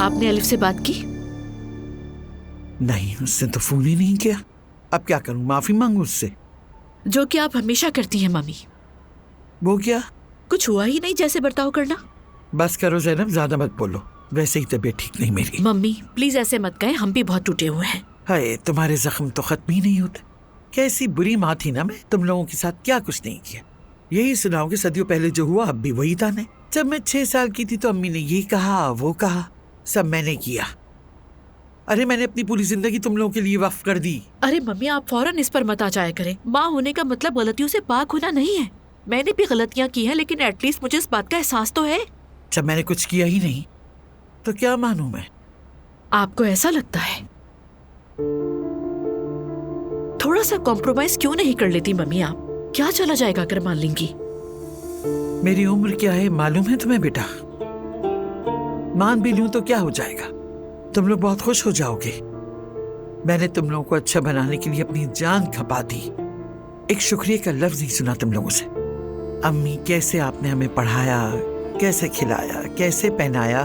आपने अलिफ से बात की? नहीं, उसने तो फोन ही नहीं किया। अब क्या करूं, माफी मांगू उससे? जो कि आप हमेशा करती हैं मम्मी। वो क्या? कुछ हुआ ही नहीं जैसे बर्ताव करना। बस करो ज़ैनब, ज्यादा मत बोलो, वैसे ही तबीयत ठीक नहीं मेरी। मम्मी प्लीज ऐसे मत कहें, हम भी बहुत टूटे हुए हैं। हाय, तुम्हारे जख्म तो खत्म ही नहीं होते। कैसी बुरी माँ थी ना मैं, तुम लोगों के साथ क्या कुछ नहीं किया। यही सुनाओ कि सदियों पहले जो हुआ अब भी वही ताने। जब मैं 6 साल की थी तो अम्मी ने ये कहा वो कहा, सब मैंने किया। अरे मैंने अपनी पूरी जिंदगी तुम लोगों के लिए वक्फ कर दी। अरे मम्मी आप फौरन इस पर मत आ जाया करें। माँ होने का मतलब गलतियों से पाक होना नहीं है। मैंने भी गलतियाँ की हैं, लेकिन एटलीस्ट मुझे इस बात का एहसास तो है। जब मैंने कुछ किया ही नहीं तो क्या मानूं मैं? आपको ऐसा लगता है? थोड़ा सा कॉम्प्रोमाइज क्यों नहीं कर लेती मम्मी आप? क्या चला जाएगा अगर मान लेंगी? मेरी उम्र क्या है मालूम है तुम्हें बेटा? मान भी लूं तो क्या हो जाएगा, तुम लोग बहुत खुश हो जाओगे। मैंने तुम लोगों को अच्छा बनाने के लिए अपनी जान खपा दी। एक शुक्रिया का लफ्ज नहीं सुना तुम लोगों से। अम्मी कैसे आपने हमें पढ़ाया, कैसे खिलाया, कैसे पहनाया।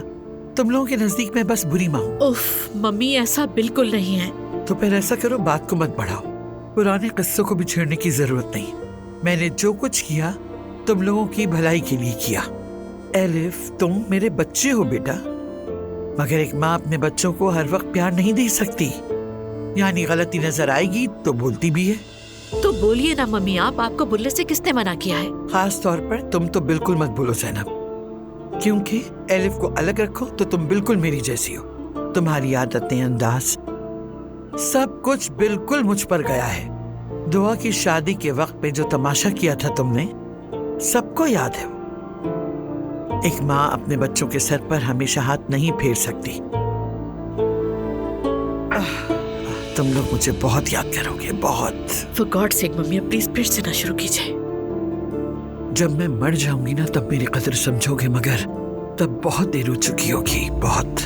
तुम लोगों के नजदीक मैं बस बुरी माँ हूँ। उफ मम्मी ऐसा बिल्कुल नहीं है। तो फिर ऐसा करो, बात को मत बढ़ाओ, पुराने किस्सों को भी छेड़ने की जरूरत नहीं। मैंने जो कुछ किया तुम लोगों की भलाई के लिए किया। एलिफ तुम मेरे बच्चे हो बेटा, मगर एक माँ अपने बच्चों को हर वक्त प्यार नहीं दे सकती। यानी गलती नजर आएगी तो बोलती भी है। तो बोलिए ना मम्मी आप, आपको बोलने से किसने मना किया है? खास तौर पर तुम तो बिल्कुल मत बोलो ज़ैनब, क्योंकि एलिफ को अलग रखो तो तुम बिल्कुल मेरी जैसी हो। तुम्हारी आदतें, अंदाज, सब कुछ बिल्कुल मुझ पर गया है। दुआ की शादी के वक्त पे जो तमाशा किया था तुमने, सबको याद है। एक माँ अपने बच्चों के सर पर हमेशा हाथ नहीं फेर सकती। तुम लोग मुझे बहुत याद करोगे, बहुत। For God sake mummy please फिर से ना शुरू कीजिए। जब मैं मर जाऊंगी ना तब मेरी कदर समझोगे, मगर तब बहुत देर हो चुकी होगी, बहुत।